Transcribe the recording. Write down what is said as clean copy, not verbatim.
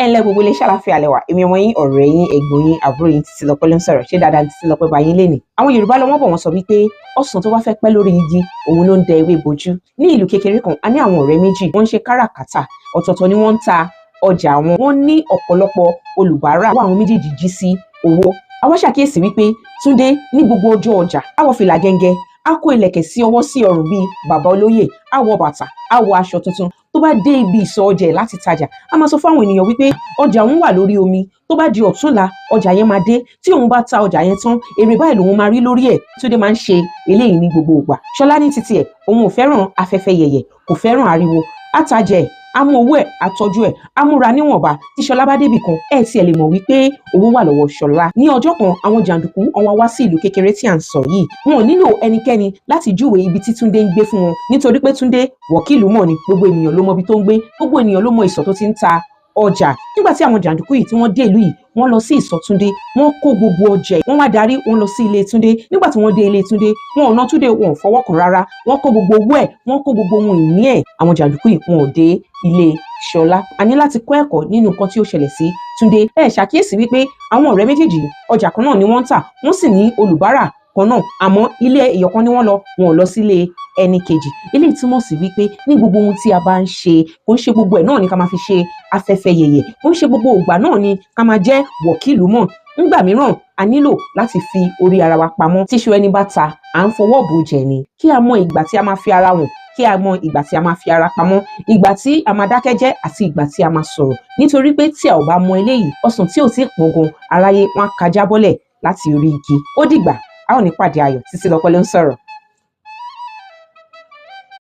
ńlẹ́ gbogbo ilé ṣàlàfíà lẹ́wà èmi ọmọ yín ọ̀rẹ́ yín ẹ̀gbọ́n yín àbúrò yín Títílọpẹ́ ló ń sọ̀rọ̀ ṣé dáadáa Títílọpẹ́ bá yín lénìí. àwọn Yorùbá lọ́wọ́ bọ̀ wọ́n sọ wípé ọsàn tó bá fẹ́ pẹ́ lórí igi òun ló ń dẹ ewé bojú. ní ìlú kékeré kan a ní àwọn ọ̀rẹ́ méjì wọ́n ń ṣe káràkátà ọ̀tọ̀ọ̀tọ̀ ni wọ́n ń ta ọjà wọn. wọ́n ní ọ̀pọ̀lọpọ̀ olùbárà wọ́n àwọn méjèèjì jí sí owó. a wá ṣàkíyèsí wípé Túndé ní gbogbo ọjọ́ ọjà á wọ fìlà gẹ́ngẹ́ á kó ìlẹ̀kẹ̀ sí ọwọ́ sí ọrùn bíi bàbá olóyè á wọ bàtà á wọ aṣọ tuntun. tó bá dé ibi ìsọ̀ ọjà láti tajà a máa sọ fún àwọn ènìyàn wípé ọjà òun wà lórí omi tó bá di ọ̀túnla ọjà yẹn máa dé tí òun bá ta ọjà yẹn tán èrè báyìí lòun máa rí lórí ẹ̀. Túndé máa ń ṣe eléyìí ní gbogbo ìgbà. Ṣọlá ní títí ẹ̀ òun ò fẹ́ràn afẹ́fẹ́ yẹ̀yẹ̀ kò fẹ́ràn ariwo àtàjẹ á mú owó ẹ̀ àtọ́jú ẹ̀ á múra níwọ̀nba tí Ṣọlá bá débì kan ẹ̀ tiẹ̀ lè mọ̀ wípé owó wà lọ́wọ́ Ṣọlá. ní ọjọ́ kan àwọn jàǹdùkú wọ́n wá sí ìlú kékeré tí à ń sọ yìí wọn ò nílò ẹnikẹ́ni láti júwèé ibi tí Túndé ń gbé fún wọn nítorí pé Túndé wọ̀kìlú mọ̀ ni gbogbo ènìyàn ló mọ ibi tó ń gbé gbogbo ènìyàn ló mọ ìsọ̀ tó ti ń ta ọjà. nígbà tí àwọn jàǹdùkú yìí tí wọ́n dé ìlú yìí wọ́n lọ sí ìsọ̀ Túndé wọ́n kó gbogbo ọjà wọ́n wá darí wọ́n lọ sí ilé Túndé. nígbà tí wọ́n dé ilé Túndé wọn ò ná Túndé wọn ò fọwọ́ kàn rárá wọ́n kó gbogbo owó ẹ̀ wọ́n kó gbogbo ohun ìní ẹ̀. àwọn jàǹdùkú yìí wọn ò dé ilé Ṣọlá. a ní láti kọ́ ẹ̀kọ́ nínú nǹkan tí ó ṣẹlẹ̀ sí Túndé. ẹ ṣàkíyèsí wípé àwọn ọ̀rẹ́ méjèèjì ọjà kan náà ni wọ́n ń tà wọ́n sì ní olùbárà kan náà àmọ́ ilé ìyọ̀kan ni wọ́n lọ wọn ò lọ sílé ẹni kejì. eléyìí túmọ̀ sí wípé ní gbogbo ohun tí a bá ń ṣe kò ń ṣe gbogbo ẹ̀ náà ni ká máa fi ṣe afẹ́fẹ́ yẹ̀yẹ̀ kò ń ṣe gbogbo ìgbà náà ni ká máa jẹ́ wọ̀kìlú mọ̀. nígbà mìíràn a nílò láti fi orí ara wa pamọ́. tíṣu ẹni bá ta à ń fọwọ́ bò jẹ ni. kí a mọ ìgbà tí a máa fi ara hàn kí a mọ ìgbà tí a máa fi ara pamọ́ ìgbà tí a máa dákẹ́ jẹ́ àti ìgbà tí a máa sọ̀rọ̀ nítorí pé tí a ò bá mọ eléyìí ọsàn tí ò tí ì pọ́n gan aráyé wọn á kájá bọ́lẹ̀ láti orí igi. ó dìgbà a ò ní pàdé ayọ̀. Títílọpẹ́ ló ń sọ̀rọ̀.